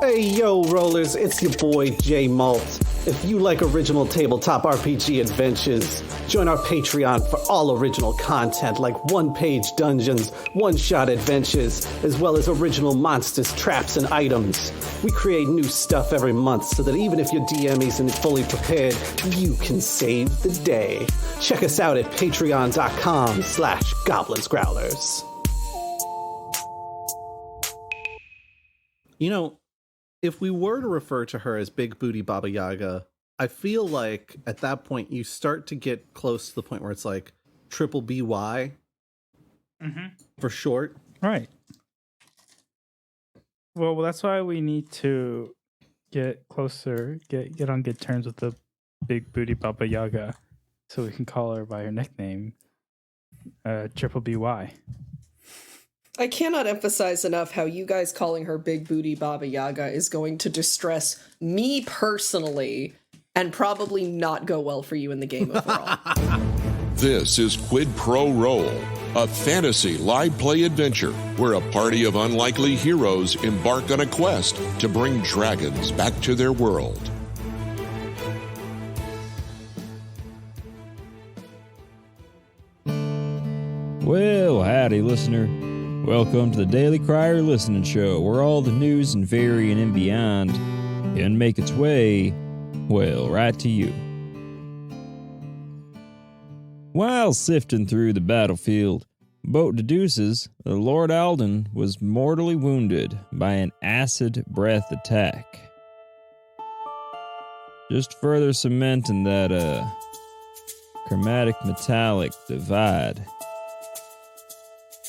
Hey yo, rollers, it's your boy J Malt. If you like original tabletop RPG adventures, join our Patreon for all original content like one-page dungeons, one-shot adventures, as well as original monsters, traps, and items. We create new stuff every month so that even if your DM isn't fully prepared, you can save the day. Check us out at patreon.com/Goblins Growlers. You know, if we were to refer to her as Big Booty Baba Yaga, I feel like at that point you start to get close to the point where it's like triple BY for short. Right. Well, that's why we need to get closer, get on good terms with the Big Booty Baba Yaga, so we can call her by her nickname, Triple BY. I cannot emphasize enough how you guys calling her Big Booty Baba Yaga is going to distress me personally and probably not go well for you in the game overall. This is Quid Pro Roll, a fantasy live play adventure where a party of unlikely heroes embark on a quest to bring dragons back to their world. Well, howdy, listener. Welcome to the Daily Crier Listening Show, where all the news and varying and beyond can make its way, well, right to you. While sifting through the battlefield, Boat deduces that Lord Alden was mortally wounded by an acid breath attack. Just further cementing that, chromatic metallic divide.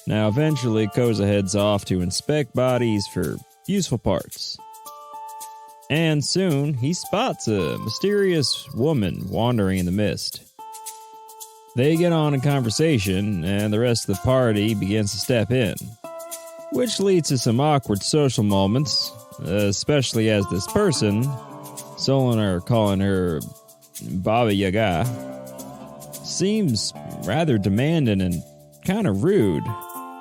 Now, eventually, Koza heads off to inspect bodies for useful parts. And soon, he spots a mysterious woman wandering in the mist. They get on in conversation, and the rest of the party begins to step in, which leads to some awkward social moments, especially as this person, Solinar calling her Baba Yaga, seems rather demanding and kind of rude,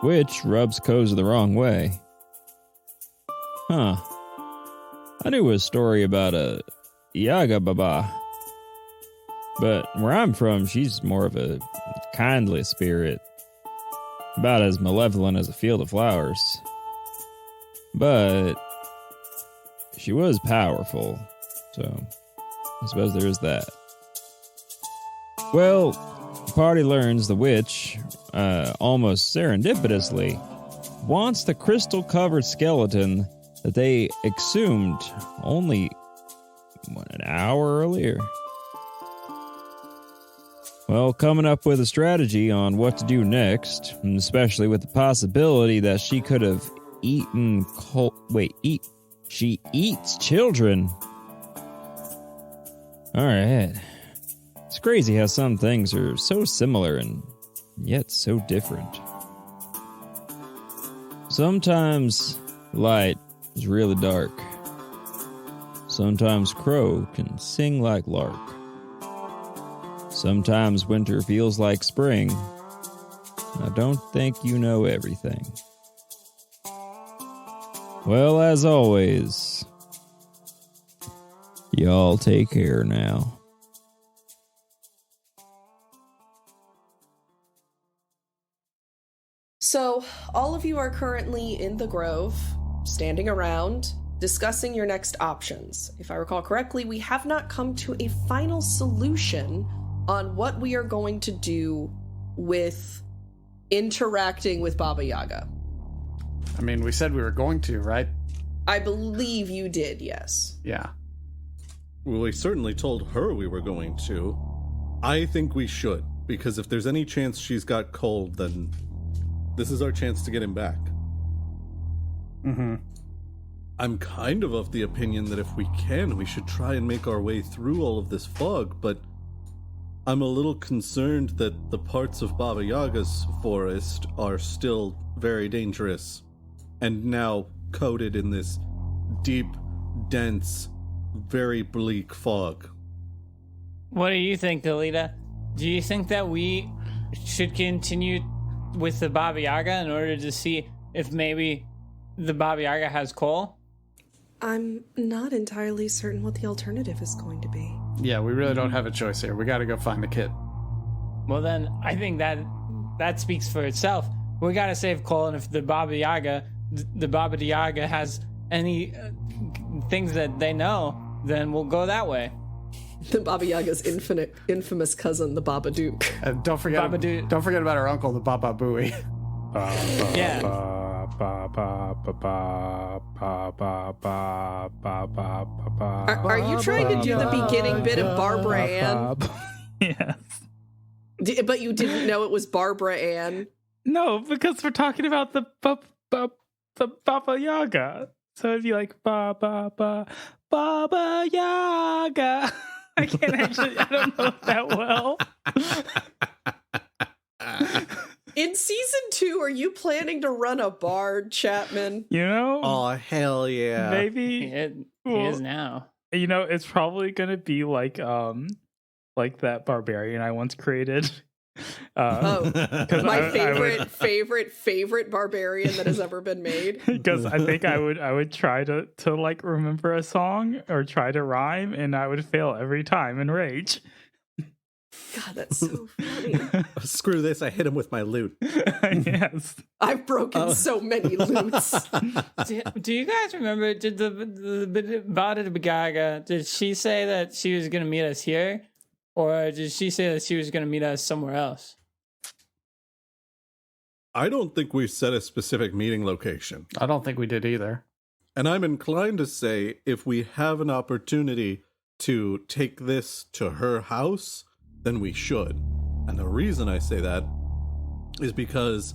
which rubs Koza the wrong way. I knew a story about a Yaga Baba, but where I'm from, she's more of a kindly spirit, about as malevolent as a field of flowers. But she was powerful, so I suppose there is that. Well, the party learns the witch, almost serendipitously, wants the crystal-covered skeleton that they exhumed only, an hour earlier. Well, coming up with a strategy on what to do next, and especially with the possibility that she could have eaten she eats children. Alright. It's crazy how some things are so similar and yet so different. Sometimes light is really dark. Sometimes crow can sing like lark. Sometimes winter feels like spring. I don't think you know everything. Well, as always, y'all take care now. So, all of you are currently in the grove, standing around, discussing your next options. If I recall correctly, we have not come to a final solution on what we are going to do with interacting with Baba Yaga. I mean, we said we were going to, right? I believe you did, yes. Yeah. Well, we certainly told her we were going to. I think we should, because if there's any chance she's got cold, then this is our chance to get him back. Mm-hmm. I'm kind of the opinion that if we can, we should try and make our way through all of this fog, but I'm a little concerned that the parts of Baba Yaga's forest are still very dangerous, and now coated in this deep, dense, very bleak fog. What do you think, Alita? Do you think that we should continue with the Baba Yaga in order to see if maybe the Baba Yaga has coal? I'm not entirely certain what the alternative is going to be. Yeah, we really don't have a choice here. We got to go find the kid. Well, then I think that speaks for itself. We gotta save Cole, and if the Baba Yaga has any things that they know, then we'll go that way. The Baba Yaga's infamous cousin, the Baba Duke. Don't forget about our uncle, the Baba Booey. Yeah. Are you trying to do the beginning bit of Barbara Ann? Yes. But you didn't know it was Barbara Ann? No, because we're talking about the Baba Yaga. So it'd be like Baba Yaga. I don't know it that well. In season 2, are you planning to run a bard, Chapman? You know? Oh, hell yeah. Maybe. He is now. You know, it's probably going to be like that barbarian I once created. My favorite barbarian that has ever been made. Because I think I would try to like remember a song or try to rhyme, and I would fail every time in rage. God, that's so funny. Screw this! I hit him with my lute. Yes, I've broken so many lutes. Do you guys remember? Did the Baba Yaga? Did she say that she was going to meet us here? Or did she say that she was going to meet us somewhere else? I don't think we set a specific meeting location. I don't think we did either. And I'm inclined to say if we have an opportunity to take this to her house, then we should. And the reason I say that is because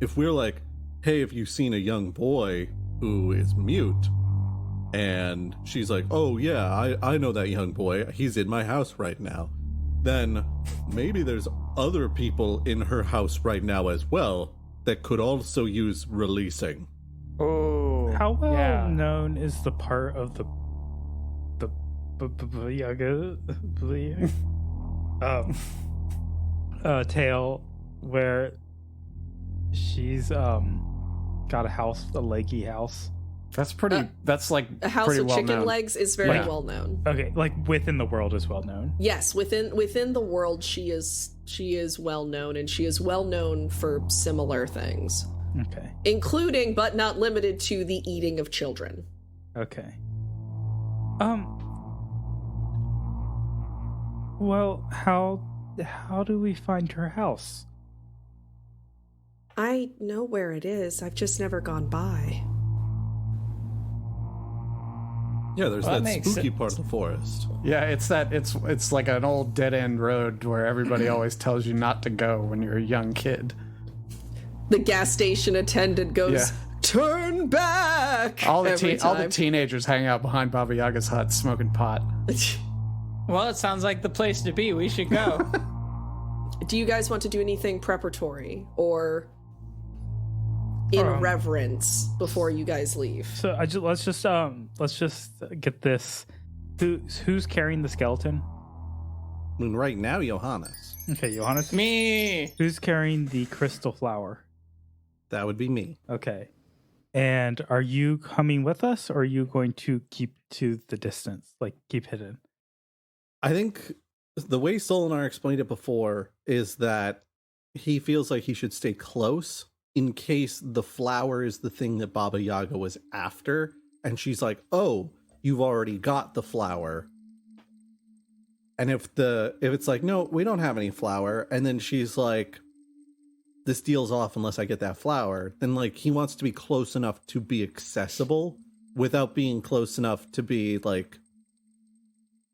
if we're like, hey, have you seen a young boy who is mute? And she's like, oh yeah, I know that young boy. He's in my house right now. Then maybe there's other people in her house right now as well that could also use releasing. Oh, how well known is the part of the Yaga tale where she's got a house, a leggy house? That's like a house pretty with well chicken known. legs is very well known. Okay, like within the world is well known. Yes, within the world she is well known, and she is well known for similar things. Okay. Including but not limited to the eating of children. Okay. Well, how do we find her house? I know where it is. I've just never gone by. Yeah, there's that spooky part of the forest. Yeah, it's like an old dead-end road where everybody always tells you not to go when you're a young kid. The gas station attendant goes, turn back! All the teenagers hang out behind Baba Yaga's hut smoking pot. Well, it sounds like the place to be. We should go. Do you guys want to do anything preparatory or in reverence before you guys leave? So let's just get this. Who's carrying the skeleton? I mean, right now, Johannes. Okay, Johannes. Me. Who's carrying the crystal flower? That would be me. Okay. And are you coming with us, or are you going to keep to the distance, like keep hidden? I think the way Solinar explained it before is that he feels like he should stay close in case the flower is the thing that Baba Yaga was after. And she's like, oh, you've already got the flower. And if it's like, no, we don't have any flower. And then she's like, this deal's off unless I get that flower. Then like he wants to be close enough to be accessible without being close enough to be like,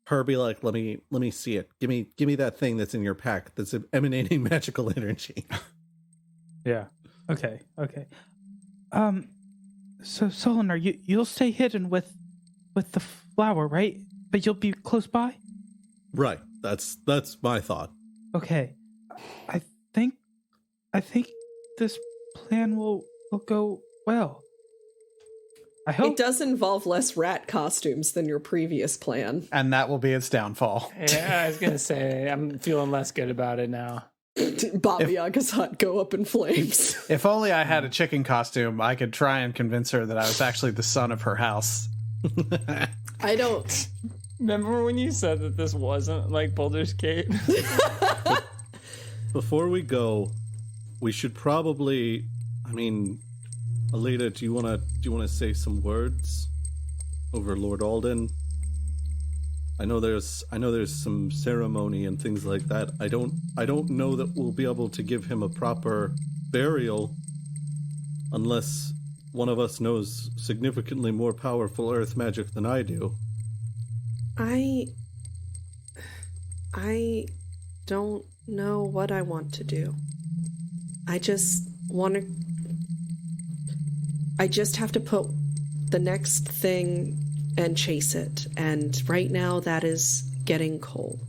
her be like, let me see it. Give me that thing that's in your pack that's emanating magical energy. Yeah. Okay. So Solinar, you'll stay hidden with the flower, right? But you'll be close by? Right. That's my thought. Okay. I think this plan will go well. I hope. It does involve less rat costumes than your previous plan. And that will be its downfall. Yeah, I was going to say, I'm feeling less good about it now. Baba Yaga's hut go up in flames. If only I had a chicken costume, I could try and convince her that I was actually the son of her house. I don't. Remember when you said that this wasn't like Baldur's Gate? Before we go, we should probably. I mean, Alita, do you wanna say some words over Lord Alden? I know there's some ceremony and things like that. I don't know that we'll be able to give him a proper burial unless one of us knows significantly more powerful earth magic than I do. I don't know what I want to do. I just have to put the next thing and chase it. And right now that is getting coal.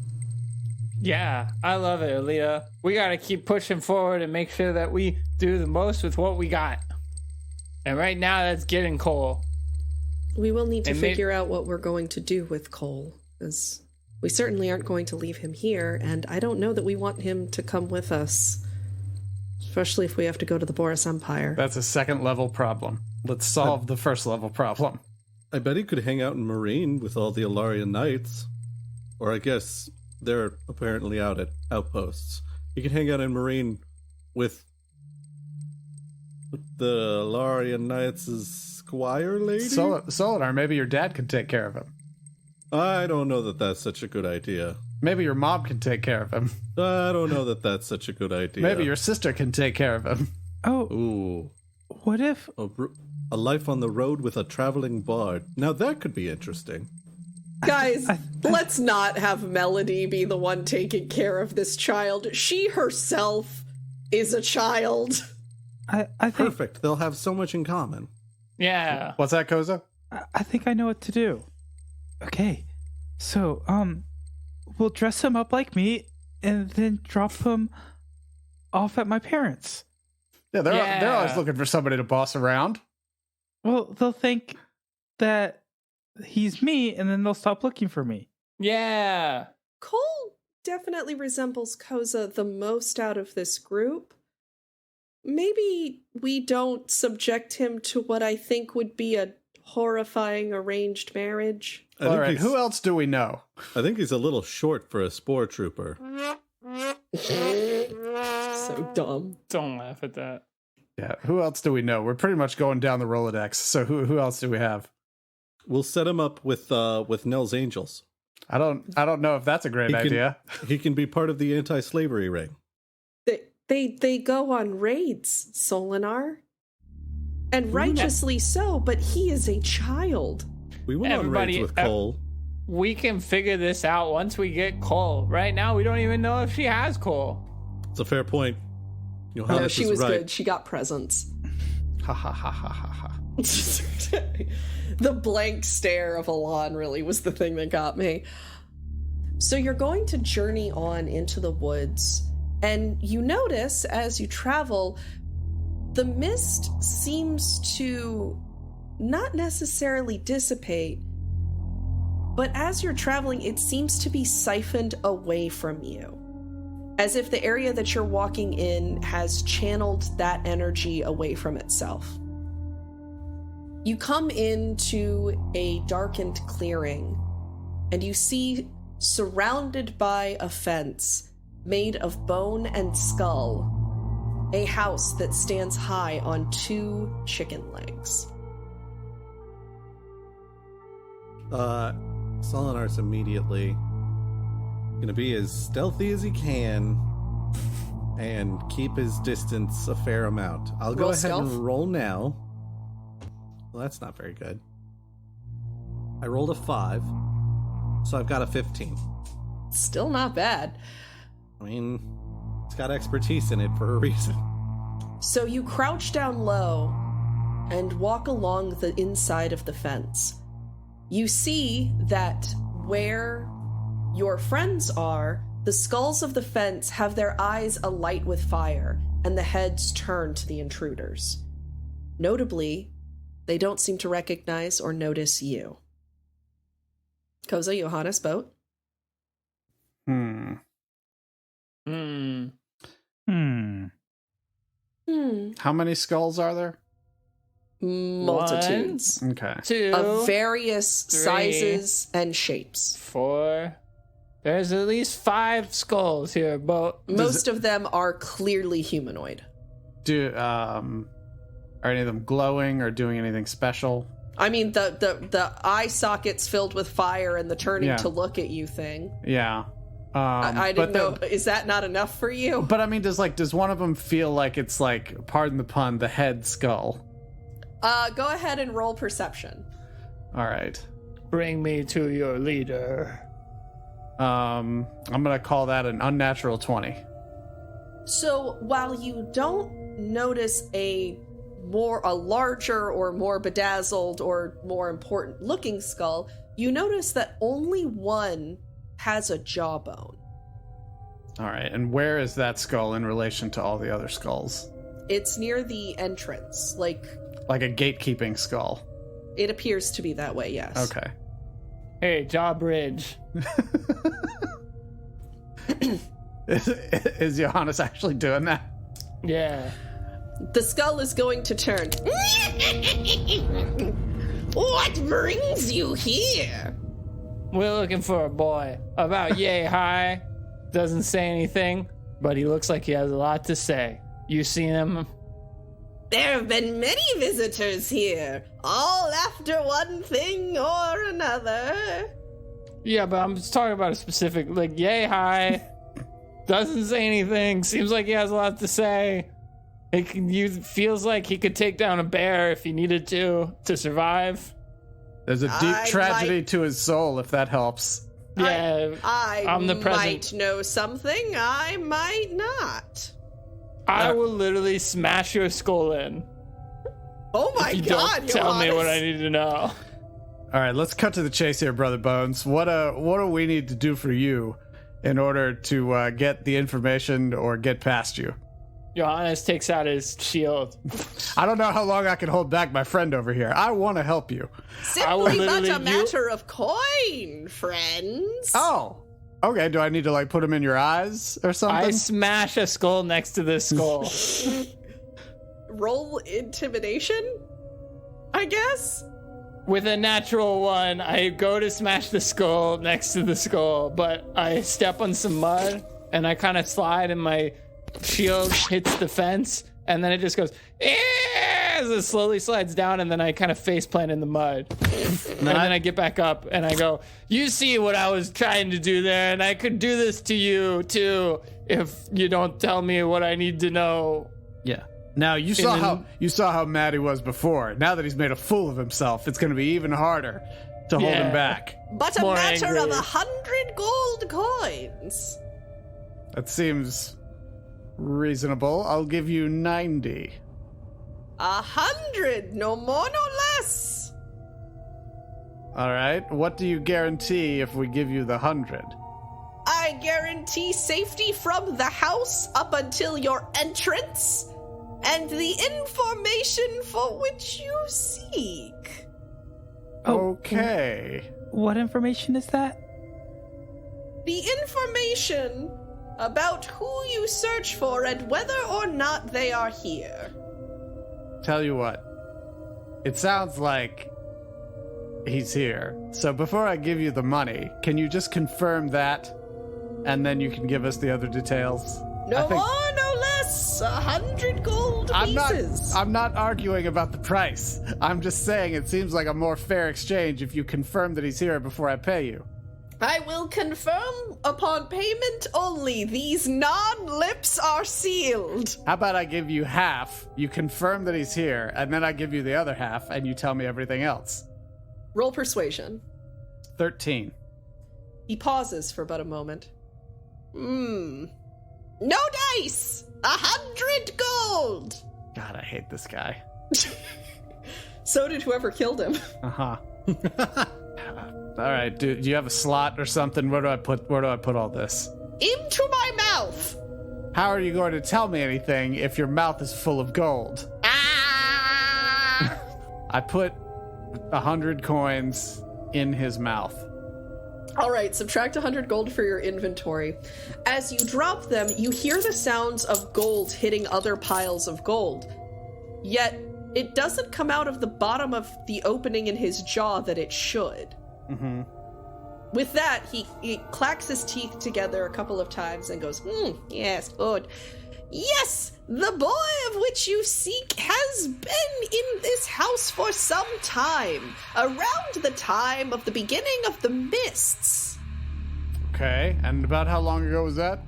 Yeah, I love it, Alita. We gotta keep pushing forward and make sure that we do the most with what we got. And right now that's getting coal. We will need to figure out what we're going to do with Cole, as we certainly aren't going to leave him here, and I don't know that we want him to come with us, especially if we have to go to the Boris Empire. That's a second level problem. Let's solve the first level problem. I bet he could hang out in Marine with all the Alarian Knights. Or I guess they're apparently out at outposts. He could hang out in Marine with the Alarian Knights' squire lady? Solinar, maybe your dad could take care of him. I don't know that that's such a good idea. Maybe your mom can take care of him. I don't know that that's such a good idea. Maybe your sister can take care of him. Oh, Ooh. what if? A life on the road with a traveling bard. Now that could be interesting. Guys, let's not have Melody be the one taking care of this child. She herself is a child. I think Perfect. They'll have so much in common. Yeah. What's that, Koza? I think I know what to do. Okay, so we'll dress him up like me and then drop him off at my parents'. Yeah, they're always looking for somebody to boss around. Well, they'll think that he's me, and then they'll stop looking for me. Yeah. Cole definitely resembles Koza the most out of this group. Maybe we don't subject him to what I think would be a horrifying arranged marriage. All right, who else do we know? I think he's a little short for a spore trooper. So dumb. Don't laugh at that. Yeah, who else do we know? We're pretty much going down the Rolodex. So who else do we have? We'll set him up with Nell's Angels. I don't know if that's a great idea. He can be part of the anti-slavery ring. They go on raids, Solinar. And righteously so, but he is a child. We went on raids with Cole. We can figure this out once we get Cole. Right now, we don't even know if she has Cole. It's a fair point. No, she was good. She got presents. Ha ha ha ha ha ha. The blank stare of Alon really was the thing that got me. So you're going to journey on into the woods, and you notice as you travel, the mist seems to not necessarily dissipate, but as you're traveling, it seems to be siphoned away from you. As if the area that you're walking in has channeled that energy away from itself. You come into a darkened clearing, and you see, surrounded by a fence made of bone and skull, a house that stands high on 2 chicken legs. Solinar's immediately gonna be as stealthy as he can and keep his distance a fair amount. I'll go ahead and roll now. Well, that's not very good. I rolled a 5, so I've got a 15. Still not bad. I mean, it's got expertise in it for a reason. So you crouch down low and walk along the inside of the fence. You see that where your friends are, the skulls of the fence have their eyes alight with fire, and the heads turn to the intruders. Notably, they don't seem to recognize or notice you. Koza, Johannes, boat. How many skulls are there? Multitudes. Okay. 2, Of various 3, sizes and shapes. 4. There's at least 5 skulls here, but Most of them are clearly humanoid. Are any of them glowing or doing anything special? I mean, the eye sockets filled with fire and the turning Yeah. to look at you thing. Yeah. I didn't know. Is that not enough for you? But I mean, does one of them feel like it's like, pardon the pun, the head skull? Go ahead and roll perception. All right. bring me to your leader. I'm gonna call that an unnatural 20. So while you don't notice a larger or more bedazzled or more important looking skull, you notice that only one has a jawbone. All right, and where is that skull in relation to all the other skulls? It's near the entrance, like a gatekeeping skull. it appears to be that way, yes. Okay. Hey, Jawbridge. Is Johannes actually doing that? Yeah. The skull is going to turn. What brings you here? We're looking for a boy about yay high. Doesn't say anything, but he looks like he has a lot to say. You seen him? There have been many visitors here, all after one thing or another. Yeah, but I'm just talking about a specific, like, yay high. Doesn't say anything. Seems like he has a lot to say. Feels like he could take down a bear if he needed to survive. There's a deep I tragedy to his soul, if that helps. Yeah, I'm the might present. know something, I might not. I will literally smash your skull in. Oh my If you god, don't tell me what I Johannes. need to know. All right, let's cut to the chase here, Brother Bones. What do we need to do for you in order to get the information or get past you? Johannes takes out his shield. I don't know how long I can hold back my friend over here. I want to help you. I will Simply but literally- a matter of coin, friends. Oh, okay. Do I need to put them in your eyes or something? I smash a skull next to this skull. Roll intimidation, I guess? With a natural 1, I go to smash the skull next to the skull, but I step on some mud and I kind of slide and my shield hits the fence and then it just goes as it slowly slides down and then I kind of face plant in the mud. And then I get back up and I go, you see what I was trying to do there, and I could do this to you too if you don't tell me what I need to know. Yeah. Now you saw how mad he was before. Now that he's made a fool of himself, it's going to be even harder to hold him back. But a More matter angry. of 100 gold coins. That seems reasonable. I'll give you 90. 100, no more, no less. All right. What do you guarantee if we give you the 100? I guarantee safety from the house up until your entrance, and the information for which you seek. Okay. What information is that? The information about who you search for and whether or not they are here. Tell you what. It sounds like he's here. So before I give you the money, can you just confirm that? And then you can give us the other details. No more, no less. 100 gold pieces. I'm not arguing about the price. I'm just saying it seems like a more fair exchange if you confirm that he's here before I pay you. I will confirm upon payment only. These non-lips are sealed. How about I give you half, you confirm that he's here, and then I give you the other half, and you tell me everything else. Roll persuasion. 13. He pauses for but a moment. No dice! 100 gold! God, I hate this guy. So did whoever killed him. Uh-huh. All right, dude, do you have a slot or something? Where do I put all this? Into my mouth! How are you going to tell me anything if your mouth is full of gold? Ah! I put 100 coins in his mouth. Alright, subtract 100 gold for your inventory. As you drop them, you hear the sounds of gold hitting other piles of gold. Yet, it doesn't come out of the bottom of the opening in his jaw that it should. Mm-hmm. With that, he clacks his teeth together a couple of times and goes, yes, good. Yes, the boy of which you seek has been in this house for some time, around the time of the beginning of the mists. Okay, and about how long ago was that?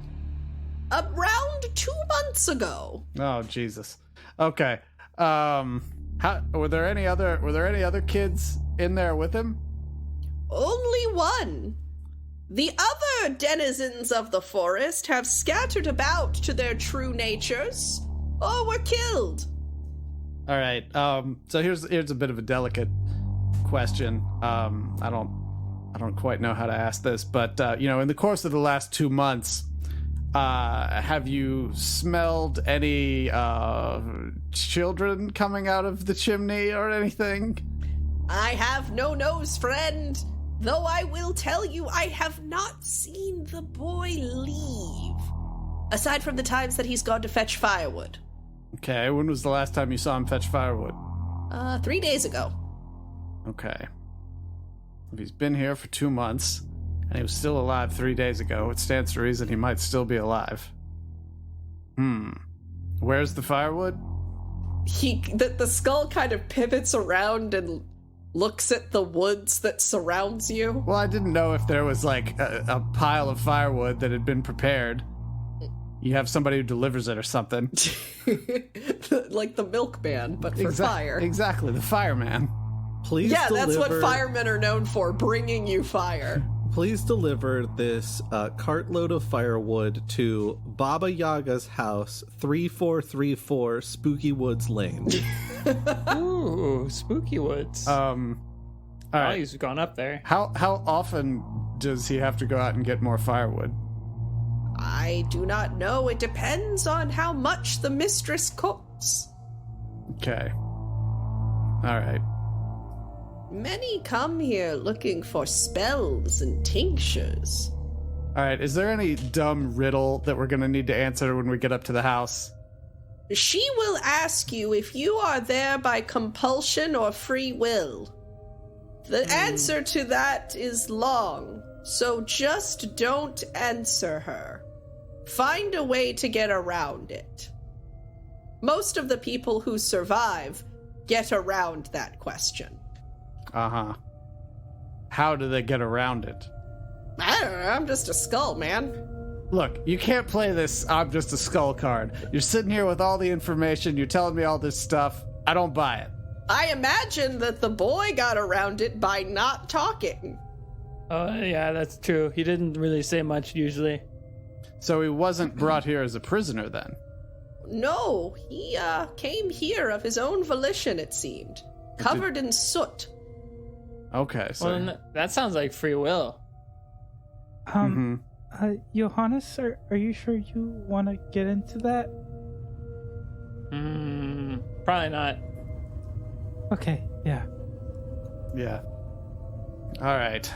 Around 2 months ago. Oh, Jesus. Okay. Were there any other kids in there with him? Only one. The other denizens of the forest have scattered about to their true natures, or were killed. All right. So here's a bit of a delicate question. I don't quite know how to ask this, but in the course of the last 2 months, have you smelled any children coming out of the chimney or anything? I have no nose, friend. Though I will tell you, I have not seen the boy leave. Aside from the times that he's gone to fetch firewood. Okay, when was the last time you saw him fetch firewood? 3 days ago. Okay. If he's been here for 2 months, and he was still alive 3 days ago, it stands to reason he might still be alive. Where's the firewood? The skull kind of pivots around and looks at the woods that surrounds you. Well, I didn't know if there was like a pile of firewood that had been prepared. You have somebody who delivers it or something. Like the milkman, but for fire. Exactly, the fireman. Please that's what firemen are known for, bringing you fire. Please deliver this cartload of firewood to Baba Yaga's house, 3434 Spooky Woods Lane. Ooh, Spooky Woods. All right. He's gone up there. How often does he have to go out and get more firewood? I do not know. It depends on how much the mistress cooks. Okay. All right. Many come here looking for spells and tinctures. All right, is there any dumb riddle that we're going to need to answer when we get up to the house? She will ask you if you are there by compulsion or free will. The answer to that is long, so just don't answer her. Find a way to get around it. Most of the people who survive get around that question. Uh-huh. How do they get around it? I don't know, I'm just a skull, man. Look, you can't play this I'm just a skull card. You're sitting here with all the information, you're telling me all this stuff. I don't buy it. I imagine that the boy got around it by not talking. Oh, yeah, that's true. He didn't really say much usually. So he wasn't brought here as a prisoner then? No, he came here of his own volition, it seemed. Covered in soot. Okay, so... Well, that sounds like free will. Johannes, are you sure you want to get into that? Probably not. Okay, yeah. Yeah. All right.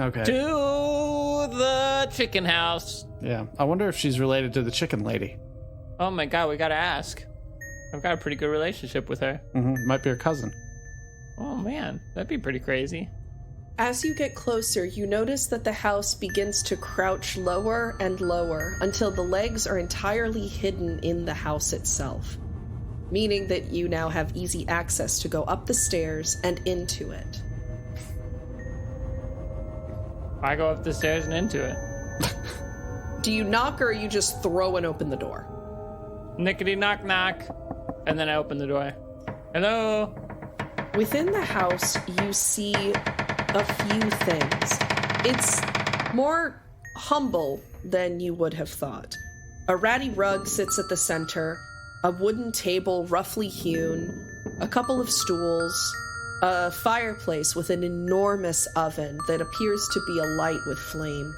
Okay. To the chicken house. Yeah. I wonder if she's related to the chicken lady. Oh my god, we gotta ask. I've got a pretty good relationship with her. Might be her cousin. Oh man, that'd be pretty crazy. As you get closer, you notice that the house begins to crouch lower and lower until the legs are entirely hidden in the house itself, meaning that you now have easy access to go up the stairs and into it. I go up the stairs and into it. Do you knock or you just throw and open the door? Nickety knock knock. And then I open the door. Hello? Within the house, you see a few things. It's more humble than you would have thought. A ratty rug sits at the center, a wooden table roughly hewn, a couple of stools, a fireplace with an enormous oven that appears to be alight with flame.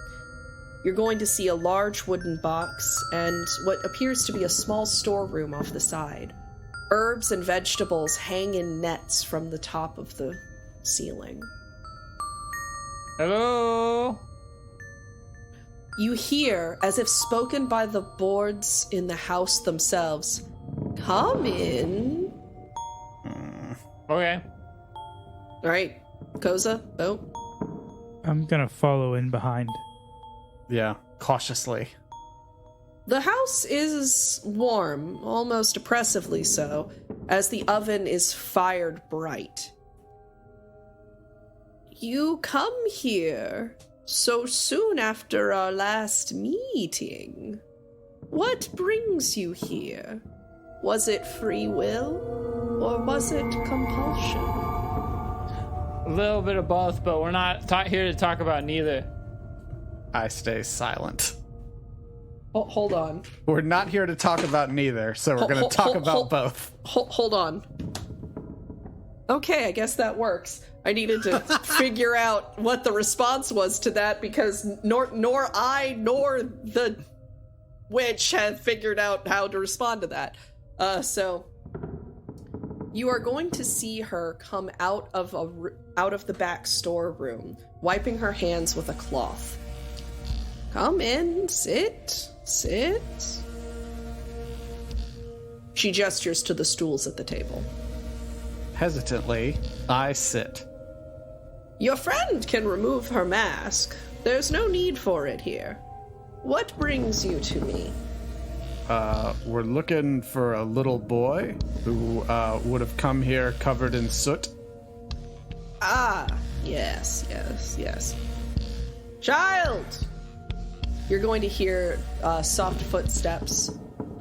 You're going to see a large wooden box and what appears to be a small storeroom off the side. Herbs and vegetables hang in nets from the top of the ceiling. Hello? You hear, as if spoken by the boards in the house themselves, "Come in." Okay. All right, Koza, Bo. I'm gonna follow in behind. Yeah, cautiously. The house is warm, almost oppressively so, as the oven is fired bright. You come here so soon after our last meeting. What brings you here? Was it free will, or was it compulsion? A little bit of both, but we're not here to talk about neither. I stay silent. Oh, hold on. We're not here to talk about neither, so we're going to talk about both. Hold on. Okay, I guess that works. I needed to figure out what the response was to that because nor I nor the witch have figured out how to respond to that. So you are going to see her come out of the back storeroom, wiping her hands with a cloth. Come in, sit. She gestures to the stools at the table. Hesitantly, I sit. Your friend can remove her mask. There's no need for it here. What brings you to me? We're looking for a little boy who would have come here covered in soot. Ah, yes. Child! You're going to hear soft footsteps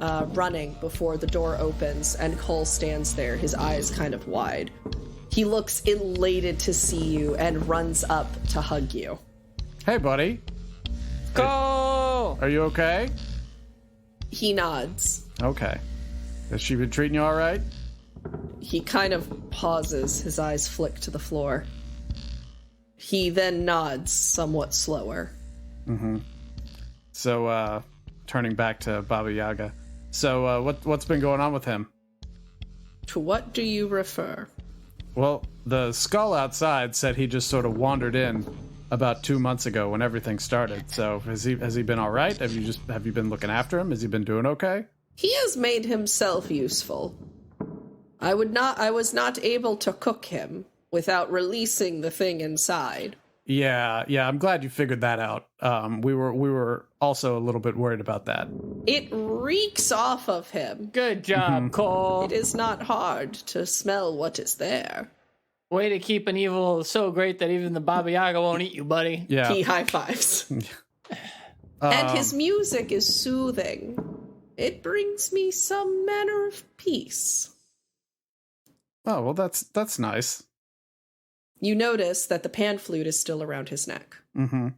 running before the door opens, and Cole stands there, his eyes kind of wide. He looks elated to see you and runs up to hug you. Hey, buddy. Go! Are you okay? He nods. Okay. Has she been treating you all right? He kind of pauses, his eyes flick to the floor. He then nods somewhat slower. Mm-hmm. So, turning back to Baba Yaga. So, what's been going on with him? To what do you refer? Well, the skull outside said he just sort of wandered in about 2 months ago when everything started. So, has he been all right? Have you been looking after him? Has he been doing okay? He has made himself useful. I was not able to cook him without releasing the thing inside. Yeah, I'm glad you figured that out. We were also a little bit worried about that. It reeks off of him. Good job, Cole. It is not hard to smell what is there. Way to keep an evil so great that even the Baba Yaga won't eat you, buddy. Yeah. He high fives. And his music is soothing. It brings me some manner of peace. Oh, well, that's nice. You notice that the pan flute is still around his neck. Mm-hmm.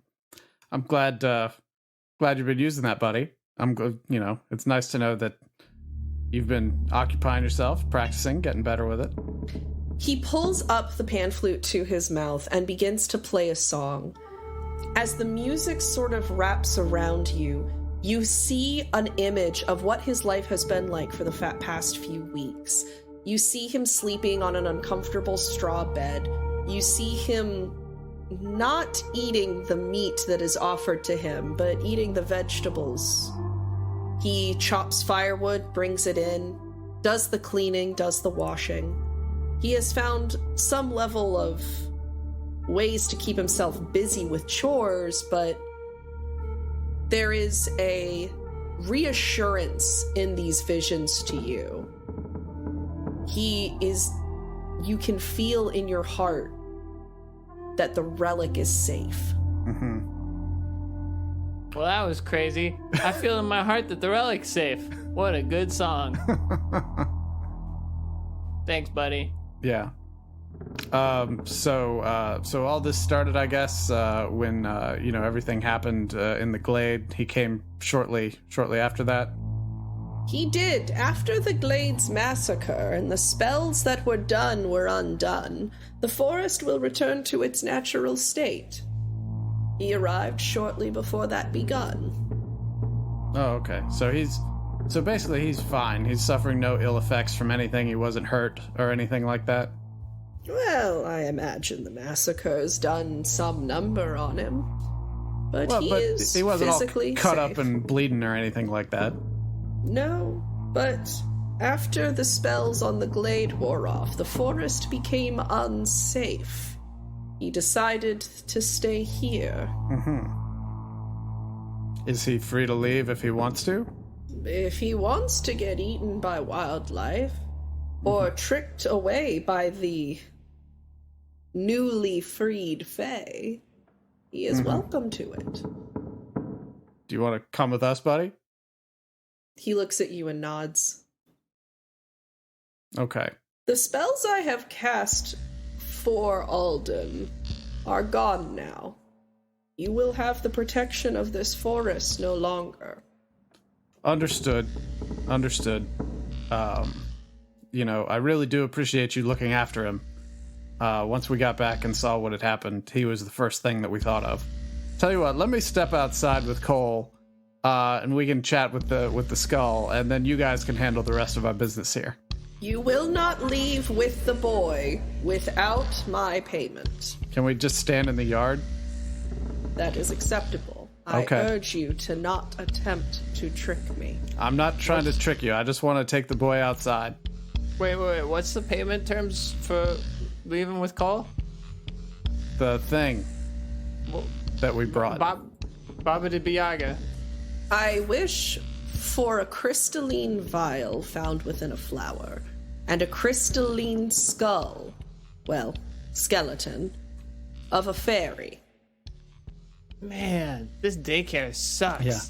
I'm glad you've been using that, buddy. I'm good. You know, it's nice to know that you've been occupying yourself, practicing, getting better with it. He pulls up the pan flute to his mouth and begins to play a song. As the music sort of wraps around you, you see an image of what his life has been like for the past few weeks. You see him sleeping on an uncomfortable straw bed. You see him not eating the meat that is offered to him, but eating the vegetables. He chops firewood, brings it in, does the cleaning, does the washing. He has found some level of ways to keep himself busy with chores, but there is a reassurance in these visions to you. You can feel in your heart that the relic is safe. Mm-hmm. Well, that was crazy. I feel in my heart that the relic's safe. What a good song. Thanks, buddy. Yeah. So all this started, I guess, when everything happened in the glade. He came shortly after that. He did. After the Glades massacre and the spells that were done were undone, the forest will return to its natural state. He arrived shortly before that begun. Oh, okay. So basically he's fine. He's suffering no ill effects from anything. He wasn't hurt or anything like that. Well, I imagine the massacre's done some number on him. But he wasn't physically all cut safe. up and bleeding or anything like that. No, but After the spells on the glade wore off, the forest became unsafe. He decided to stay here. Is he free to leave if he wants to? If he wants to get eaten by wildlife, or tricked away by the newly freed Fae, he is welcome to it. Do you want to come with us, buddy? He looks at you and nods. Okay. The spells I have cast for Alden are gone now. You will have the protection of this forest no longer. Understood. I really do appreciate you looking after him. Once we got back and saw what had happened, he was the first thing that we thought of. Tell you what, let me step outside with Cole, and we can chat with the skull, and then you guys can handle the rest of our business here. You will not leave with the boy without my payment. Can we just stand in the yard? That is acceptable. Okay. I urge you to not attempt to trick me. I'm not trying to trick you. I just want to take the boy outside. Wait. What's the payment terms for leaving with Cole? The thing that we brought. Baba de Yaga. I wish for a crystalline vial found within a flower, and a crystalline skull, skeleton, of a fairy. Man, this daycare sucks. Yeah.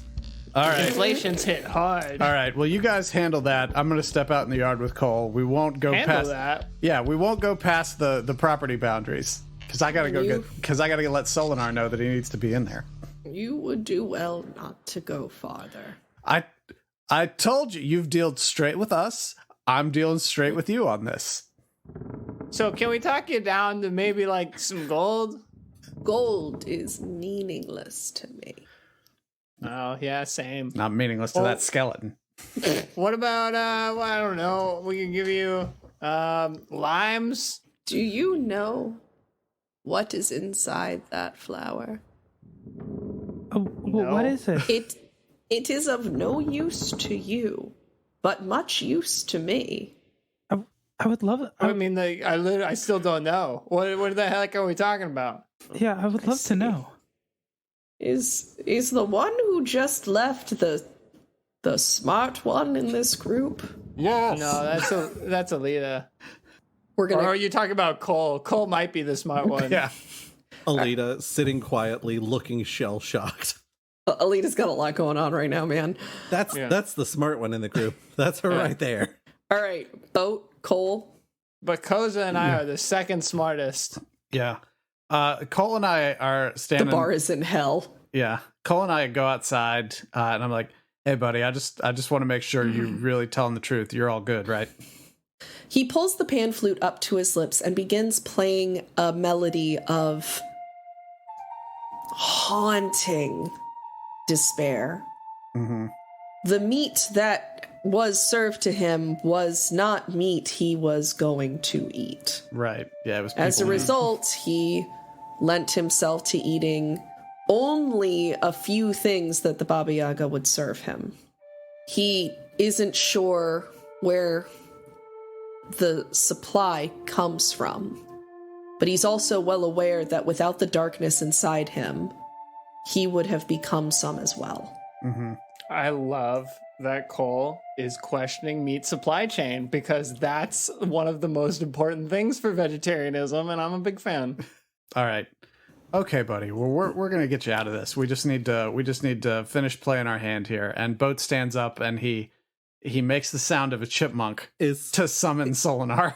All right. Inflation's hit hard. All right. Well, you guys handle that. I'm going to step out in the yard with Cole. We won't go past that. Yeah, we won't go past the property boundaries because I got to let Solinar know that he needs to be in there. You would do well not to go farther. I told you, you've dealt straight with us. I'm dealing straight with you on this. So can we talk you down to maybe like some gold? Gold is meaningless to me. Oh, yeah, same. Not meaningless to that skeleton. What about, I don't know, we can give you limes? Do you know what is inside that flower? Oh, No. what is it? It is of no use to you, but much use to me. I would love it. I mean, I still don't know. What the heck are we talking about? Yeah, I would love to know. Is the one who just left the smart one in this group? Yes. No, that's Alita. We're gonna. Or are you talking about Cole? Cole might be the smart one. Yeah. Alita sitting quietly, looking shell-shocked. Alita's got a lot going on right now, man. That's the smart one in the group. That's her right there. All right, Boat, Cole. But Koza and I are the second smartest. Yeah. Cole and I are standing. The bar is in hell. Yeah. Cole and I go outside, and I'm like, "Hey, buddy, I just want to make sure you're really telling the truth. You're all good, right?" He pulls the pan flute up to his lips and begins playing a melody of haunting despair. Mm-hmm. The meat that was served to him was not meat he was going to eat. Right. Yeah, it was. As a people. result, he lent himself to eating only a few things that the Baba Yaga would serve him. He isn't sure where the supply comes from, but he's also well aware that without the darkness inside him, he would have become some as well. Mm-hmm. I love that Cole is questioning meat supply chain because that's one of the most important things for vegetarianism, and I'm a big fan. All right. Okay, buddy. Well, we're gonna get you out of this. We just need to finish playing our hand here. And Boat stands up and he makes the sound of a chipmunk to summon Solinar.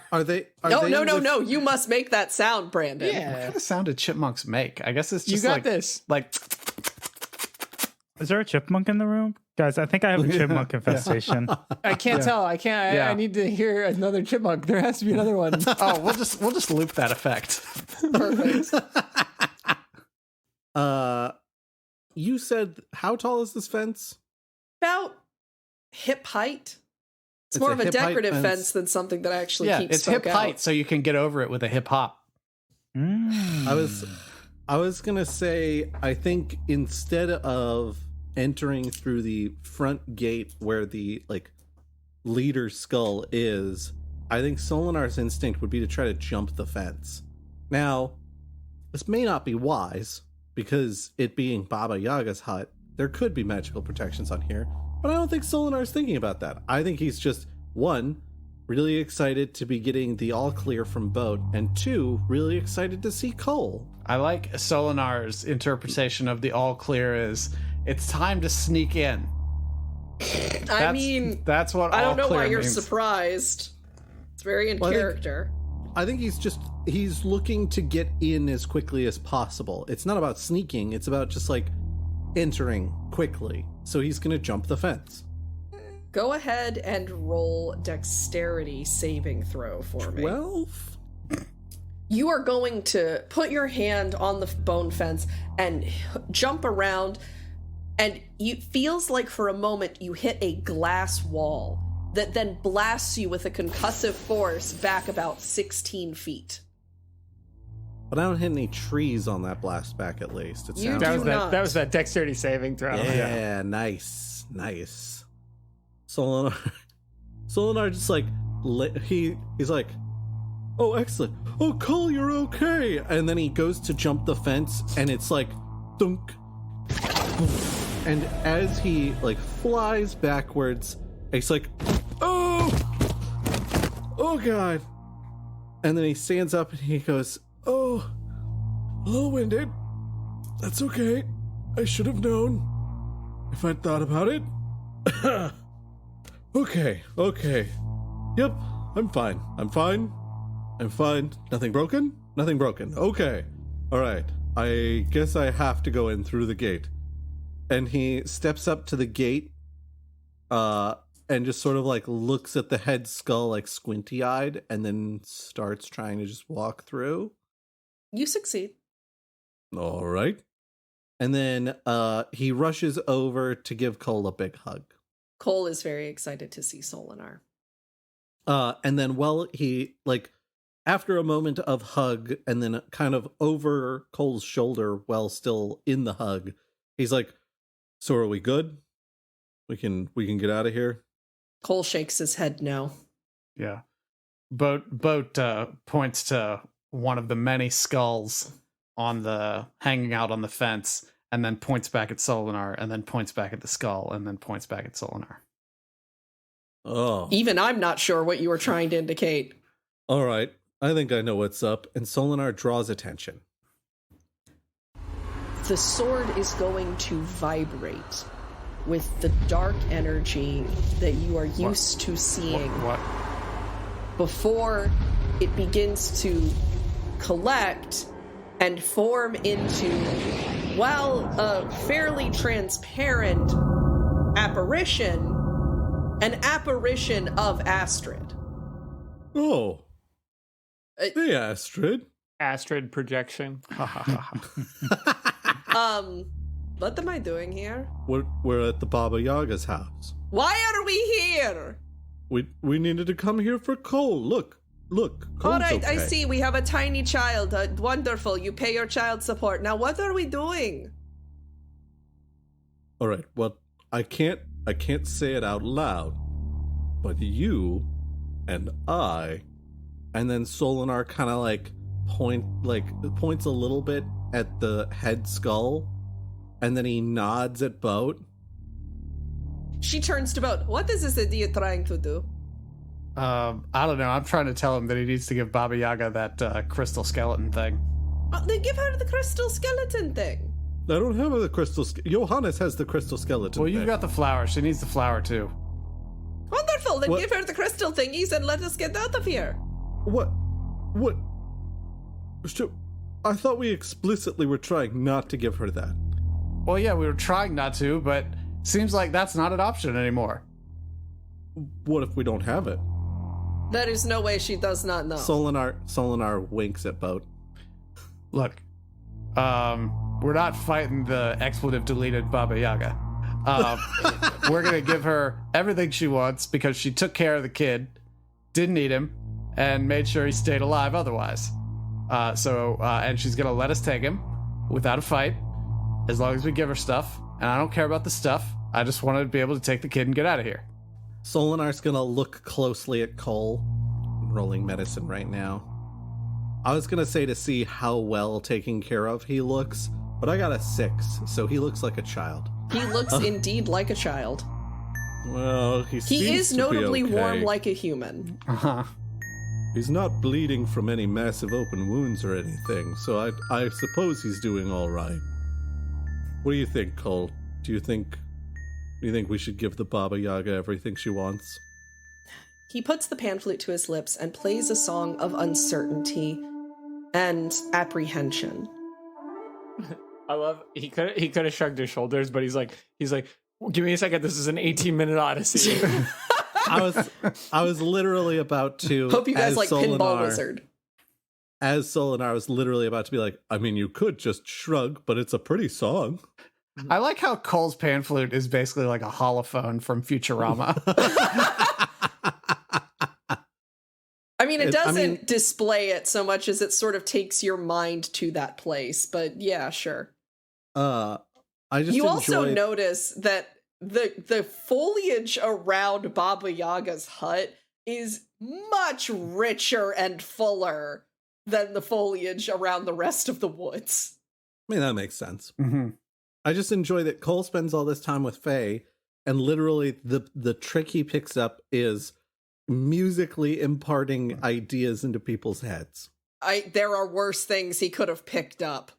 No. You must make that sound, Brandon. Yeah. What kind of sound do chipmunks make? I guess it's You just got this. Like, Is there a chipmunk in the room? Guys, I think I have a chipmunk infestation. I can't tell. I can't. I need to hear another chipmunk. There has to be another one. oh, we'll just loop that effect. Perfect. You said, how tall is this fence? About hip height. It's more of a hip height decorative fence than something that actually keeps it's folk hip out. height, so you can get over it with a hip hop. I was gonna say, I think instead of entering through the front gate where the leader skull is, I think Solinar's instinct would be to try to jump the fence. Now, this may not be wise, because it being Baba Yaga's hut, there could be magical protections on here, but I don't think Solinar's thinking about that. I think he's just, one, really excited to be getting the all clear from Boat, and two, really excited to see Cole. I like Solinar's interpretation of the all clear is, it's time to sneak in. That's what I all don't know clear why you're means. surprised. It's very in character. I think he's looking to get in as quickly as possible. It's not about sneaking, it's about just like entering quickly. So he's gonna jump the fence. Go ahead and roll dexterity saving throw for me. 12? You are going to put your hand on the bone fence and jump around, and it feels like for a moment you hit a glass wall that then blasts you with a concussive force back about 16 feet. But I don't hit any trees on that blast back, at least. It You sounds do like... not. That was that dexterity saving throw. Yeah, nice. Solinar just like, he's like, oh, excellent. Oh, Cole, you're okay. And then he goes to jump the fence, and it's like, thunk. And as he like flies backwards, it's like, oh God. And then he stands up and he goes, oh, a little winded. That's okay. I should have known if I'd thought about it. Okay. Yep, I'm fine. Nothing broken? Okay. All right. I guess I have to go in through the gate. And he steps up to the gate, and just sort of like looks at the head skull like squinty-eyed, and then starts trying to just walk through. You succeed. All right. And then he rushes over to give Cole a big hug. Cole is very excited to see Solinar. And then he, like, after a moment of hug, and then kind of over Cole's shoulder while still in the hug, he's like, so are we good? We can get out of here? Cole shakes his head no. Yeah. Boat points to one of the many skulls hanging out on the fence, and then points back at Solinar, and then points back at the skull, and then points back at Solinar. Oh. Even I'm not sure what you were trying to indicate. All right. I think I know what's up. And Solinar draws attention. The sword is going to vibrate with the dark energy that you are used to seeing What? before it begins to collect and form into, well, a fairly transparent apparition, an apparition of Astrid. Oh. Hey, Astrid. Astrid projection. What am I doing here? We're at the Baba Yaga's house. Why are we here? We needed to come here for Cole. Look. Cole's All right, okay. I see. We have a tiny child. Wonderful. You pay your child support. Now, what are we doing? All right. Well, I can't say it out loud, but you and I, and then Solinar kind of like points a little bit at the head skull, and then he nods at Boat. She turns to Boat. What is this idiot trying to do? I don't know. I'm trying to tell him that he needs to give Baba Yaga that crystal skeleton thing. Then give her the crystal skeleton thing. I don't have the crystal. Johannes has the crystal skeleton. Well, you've thing. got the flower. She needs the flower too. Wonderful. Then What? give her the crystal thingies and let us get out of here. What? I thought we explicitly were trying not to give her that. Well, yeah, we were trying not to, but seems like that's not an option anymore. What if we don't have it? There is no way she does not know. Solinar winks at Boat. Look, we're not fighting the expletive deleted Baba Yaga. We're gonna give her everything she wants because she took care of the kid, didn't eat him, and made sure he stayed alive otherwise. And she's gonna let us take him without a fight, as long as we give her stuff. And I don't care about the stuff. I just want to be able to take the kid and get out of here. Solinar's gonna look closely at Cole. I'm rolling medicine right now. I was gonna say to see how well taken care of he looks, but I got a 6, so he looks like a child. He looks indeed like a child. Well, he is notably okay. warm like a human. Uh-huh. He's not bleeding from any massive open wounds or anything, so I suppose he's doing all right. What do you think, Cole? Do you think we should give the Baba Yaga everything she wants? He puts the pan flute to his lips and plays a song of uncertainty and apprehension. I love he could have shrugged his shoulders, but he's like, give me a second. This is an 18-minute odyssey. I was literally about to. Hope you guys like Solinar, Pinball Wizard. As Solinar was literally about to be like, I mean, you could just shrug, but it's a pretty song. I like how Cole's pan flute is basically like a holophone from Futurama. I mean, it doesn't display it so much as it sort of takes your mind to that place, but yeah, sure. I just You also enjoyed- notice that the foliage around Baba Yaga's hut is much richer and fuller than the foliage around the rest of the woods. I mean, that makes sense. Mm-hmm. I just enjoy that Cole spends all this time with Faye, and literally the trick he picks up is musically imparting ideas into people's heads. There are worse things he could have picked up.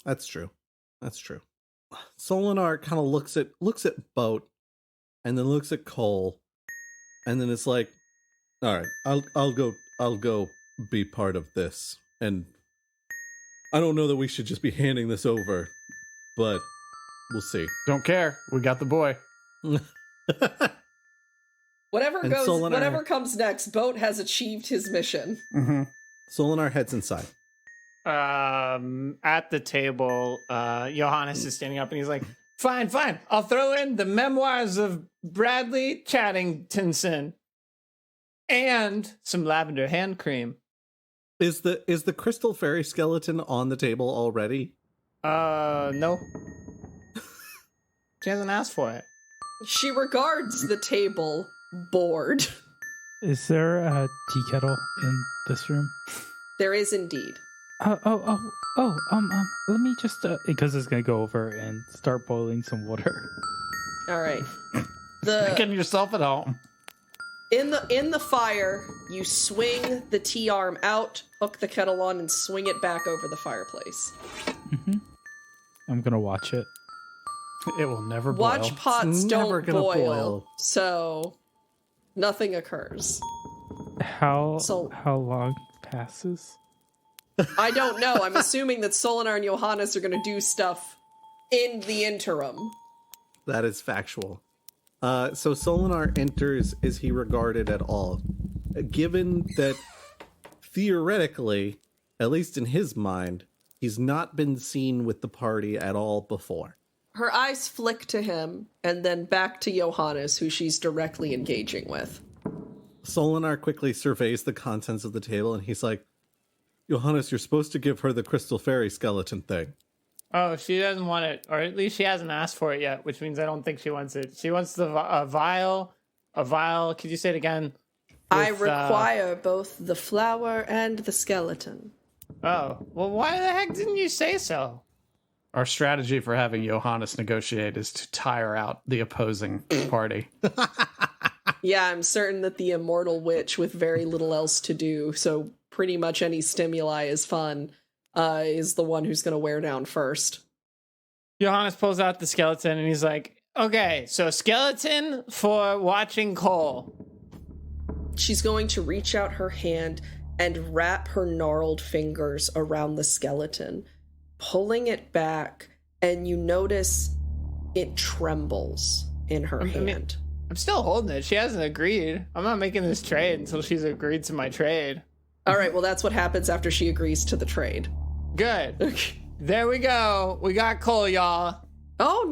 That's true. Solinar kind of looks at Boat, and then looks at Cole, and then it's like, all right, I'll go be part of this. And I don't know that we should just be handing this over, but we'll see. Don't care. We got the boy. Whatever comes next, Boat has achieved his mission. Mm-hmm. Solinar heads inside. At the table, Johannes is standing up and he's like, fine. I'll throw in the memoirs of Bradley Chattingtonson and some lavender hand cream. Is the crystal fairy skeleton on the table already? No. She hasn't asked for it. She regards the table bored. Is there a tea kettle in this room? There is indeed. Let me just, because it's gonna go over and start boiling some water. All right. Making yourself at home. In the fire, you swing the T-arm out, hook the kettle on, and swing it back over the fireplace. Mm-hmm. I'm gonna watch it. It will never boil. Watch pots never don't gonna boil, so nothing occurs. How long passes? I don't know. I'm assuming that Solinar and Johannes are going to do stuff in the interim. That is factual. So Solinar enters. Is he regarded at all? Given that theoretically, at least in his mind, he's not been seen with the party at all before. Her eyes flick to him and then back to Johannes, who she's directly engaging with. Solinar quickly surveys the contents of the table and he's like, Johannes, you're supposed to give her the crystal fairy skeleton thing. Oh, she doesn't want it, or at least she hasn't asked for it yet, which means I don't think she wants it. She wants a vial. Could you say it again? I require both the flower and the skeleton. Oh, well, why the heck didn't you say so? Our strategy for having Johannes negotiate is to tire out the opposing party. Yeah, I'm certain that the immortal witch with very little else to do, so pretty much any stimuli is fun, is the one who's going to wear down first. Johannes pulls out the skeleton and he's like, okay, so skeleton for watching Cole. She's going to reach out her hand and wrap her gnarled fingers around the skeleton, pulling it back, and you notice it trembles in her hand. I'm still holding it. She hasn't agreed. I'm not making this trade until she's agreed to my trade. All right, well, that's what happens after she agrees to the trade. Good. There we go. We got Cole, y'all. Oh,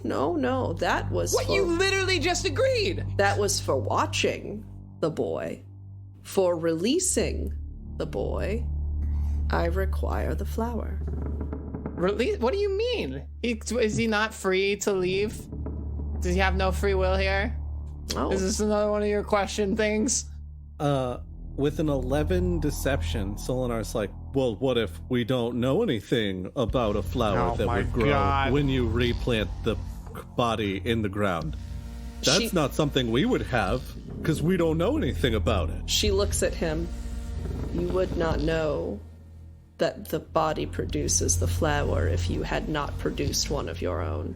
no. That was What, you literally just agreed? That was for watching the boy. For releasing the boy, I require the flower. Release? What do you mean? Is he not free to leave? Does he have no free will here? Oh, Is this another one of your question things? With an 11 deception, Solinar's like, well, what if we don't know anything about a flower Oh that my would grow God. when you replant the body in the ground? That's not something we would have, because we don't know anything about it. she looks at him. You would not know that the body produces the flower if you had not produced one of your own.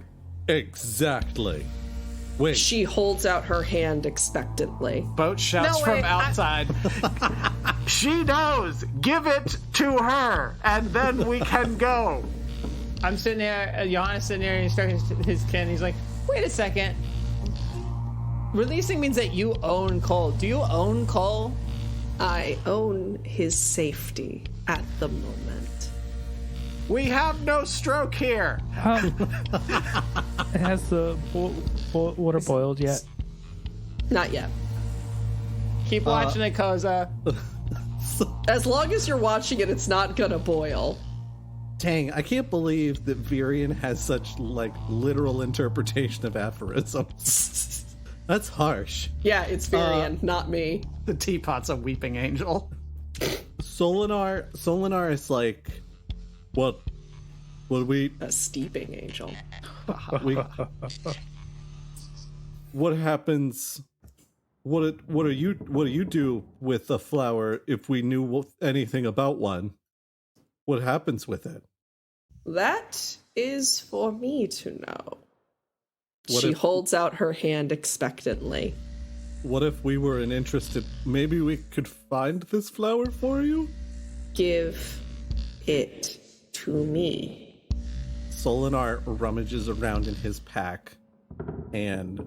Exactly. Wait, She holds out her hand expectantly. Boat shouts No, from wait, outside. She knows. Give it to her, and then we can go. I'm sitting there, Johannes sitting there, and he's stroking his chin. He's like, wait a second. Releasing means that you own Cole. Do you own Cole? I own his safety at the moment. We have no stroke here. Has the water boiled yet? Not yet. Keep watching it, Koza. As long as you're watching it, it's not gonna boil. dang, I can't believe that Virion has such, like, literal interpretation of aphorisms. That's harsh. Yeah, it's Virion, not me. The teapot's a weeping angel. Solinar is like, what we A steeping angel. what happens? What do you do with a flower if we knew anything about one? What happens with it? That is for me to know. What She if- holds out her hand expectantly. What if we were interested? Maybe we could find this flower for you? Give it to me. Solinar rummages around in his pack and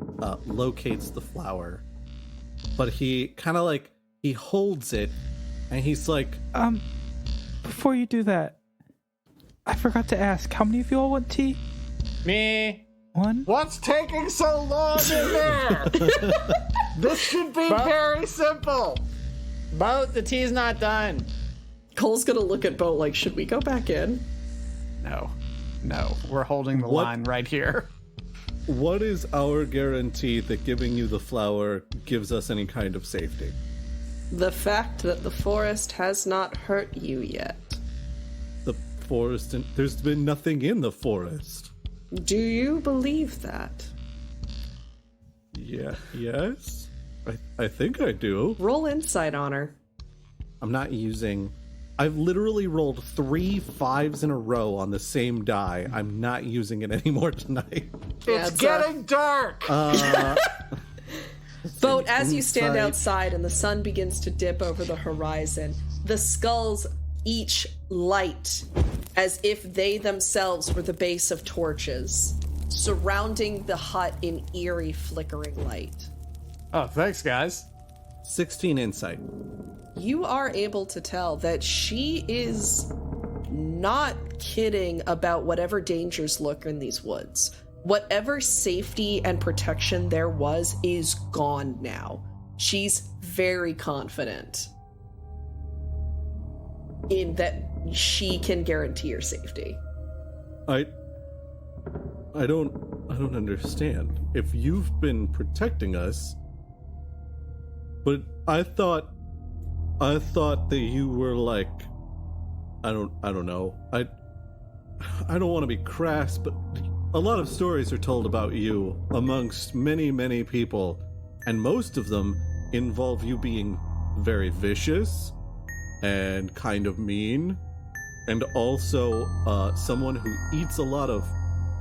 locates the flower. But he kind of like, he holds it and he's like, Before you do that, I forgot to ask, how many of you all want tea? Me. One? What's taking so long in there? This should be very simple. Boat, the tea's not done. Cole's gonna look at Bo like, should we go back in? No, we're holding the What? line right here. what is our guarantee that giving you the flower gives us any kind of safety? The fact that the forest has not hurt you yet. The forest, and there's been nothing in the forest. Do you believe that? Yeah, yes? I think I do. Roll insight on her. I'm not using... I've literally rolled 3 5s in a row on the same die. I'm not using it anymore tonight. Yeah, It's getting dark. Boat, as you stand Insight. outside and the sun begins to dip over the horizon, the skulls each light as if they themselves were the base of torches, surrounding the hut in eerie flickering light. Oh, thanks, guys. 16 insight. You are able to tell that she is not kidding about whatever dangers lurk in these woods. Whatever safety and protection there was is gone now. She's very confident in that she can guarantee your safety. I don't understand. If you've been protecting us, but I thought that you were like, I don't know. I don't want to be crass, but a lot of stories are told about you amongst many, many people, and most of them involve you being very vicious and kind of mean, and also someone who eats a lot of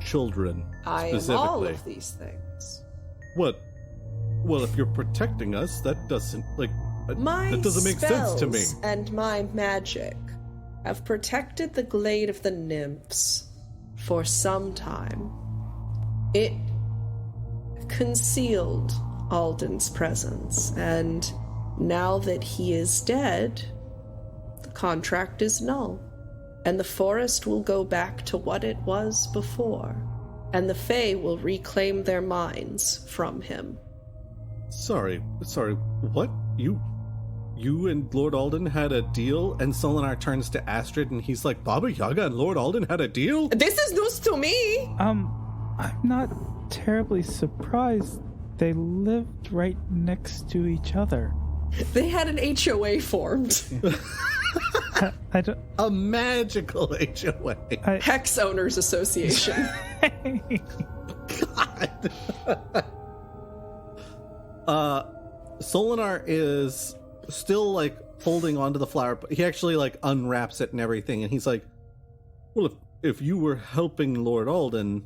children. I am specifically. all of these things. What? Well, if you're protecting us, that doesn't My that doesn't make sense to me. spells and my magic have protected the glade of the nymphs for some time. It concealed Alden's presence, and now that he is dead, the contract is null, and the forest will go back to what it was before, and the Fae will reclaim their minds from him. Sorry. What? You and Lord Alden had a deal? And Solinar turns to Astrid and he's like, Baba Yaga and Lord Alden had a deal? This is news to me! I'm not terribly surprised They lived right next to each other. They had an HOA formed. I don't. A magical HOA. Hex Owners Association. Solinar is still like holding onto the flower, but he actually like unwraps it and everything, and he's like, well, if you were helping Lord Alden,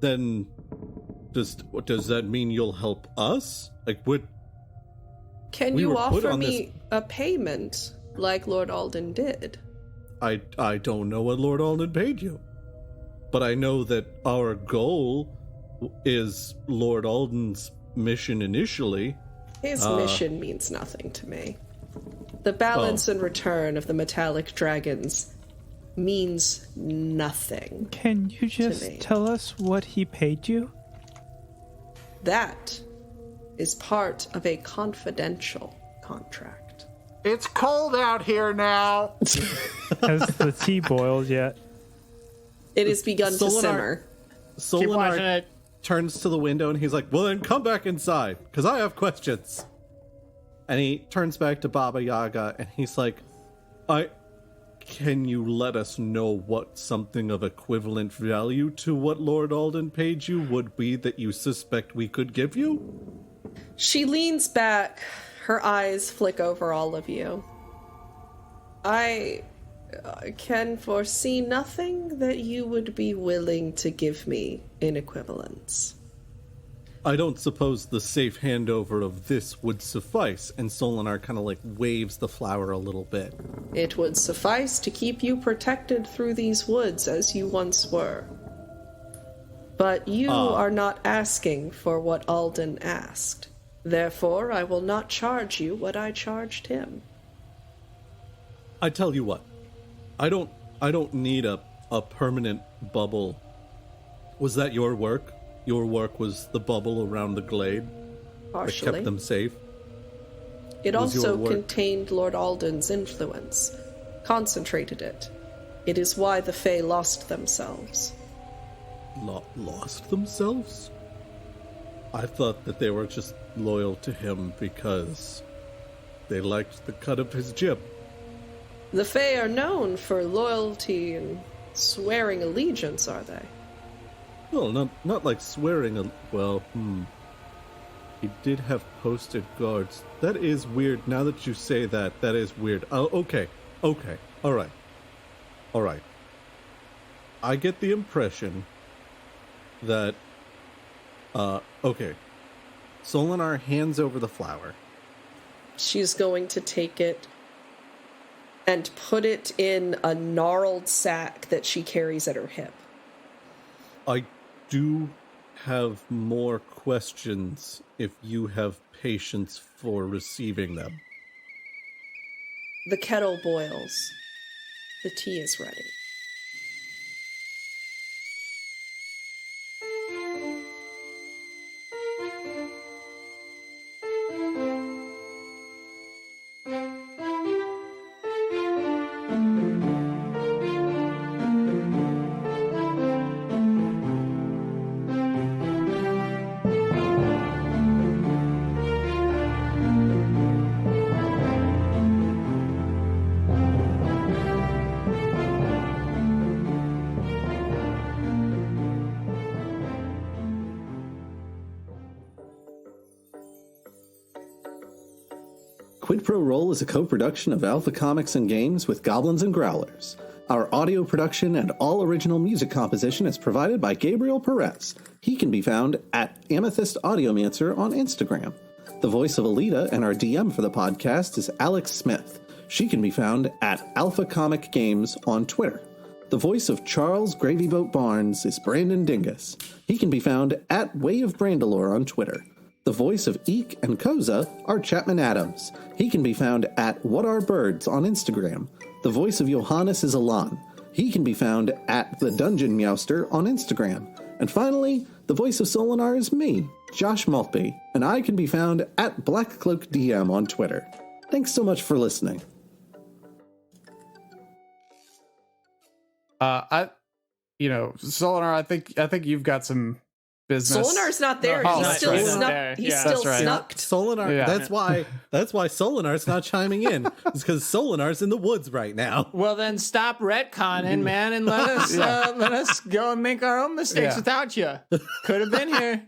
then does that mean you'll help us? Like, what? Can you offer me a payment like Lord Alden did? I don't know what Lord Alden paid you, but I know that our goal is Lord Alden's mission initially. His mission means nothing to me. The balance and return of the metallic dragons means nothing. Can you just tell us what he paid you? That is part of a confidential contract. It's cold out here now. Has the tea boiled yet? It has begun to simmer. Keep watching Solinar it. turns to the window and he's like, well, then come back inside, because I have questions. And he turns back to Baba Yaga and he's like, can you let us know what something of equivalent value to what Lord Alden paid you would be that you suspect we could give you? She leans back, her eyes flick over all of you. I can foresee nothing that you would be willing to give me in equivalence. I don't suppose the safe handover of this would suffice. And Solinar kind of like waves the flower a little bit. It would suffice to keep you protected through these woods as you once were. But you are not asking for what Alden asked. Therefore, I will not charge you what I charged him. I tell you what, I don't need a permanent bubble. Was that your work? Your work was the bubble around the glade Partially. that kept them safe? It Was your also work- contained Lord Alden's influence, concentrated it. It is why the Fae lost themselves. Lost themselves? I thought that they were just loyal to him because they liked the cut of his jib. The Fae are known for loyalty and swearing allegiance, are they? Well, not like swearing. He did have posted guards. That is weird. Now that you say that, that is weird. Oh, okay, all right. I get the impression that, okay. Solinar hands over the flower. She's going to take it and put it in a gnarled sack that she carries at her hip. I do have more questions if you have patience for receiving them. The kettle boils. The tea is ready. Quid Pro Roll is a co-production of Alpha Comics and Games with Goblins and Growlers. Our audio production and all original music composition is provided by Gabriel Perez. He can be found at Amethyst Audiomancer on Instagram. The voice of Alita and our DM for the podcast is Alex Smith. She can be found at Alpha Comic Games on Twitter. The voice of Charles Gravy Boat Barnes is Brandon Dingus. He can be found at Way of Brandalore on Twitter. The voice of Eek and Koza are Chapman Adams. He can be found at What Are Birds on Instagram. The voice of Johannes is Alan. He can be found at The Dungeon Meowster on Instagram. And finally, the voice of Solinar is me, Josh Maltby, and I can be found at BlackCloakDM on Twitter. Thanks so much for listening. Solinar, I think you've got some business. Solinar's not there. Oh, He's that's still right. snuck. He's Yeah. still That's right. snucked. Solinar. Yeah. That's why Solinar's not chiming in. It's because Solinar's in the woods right now. Well, then stop retconning, man, and let us go and make our own mistakes Yeah. without you. Could have been here.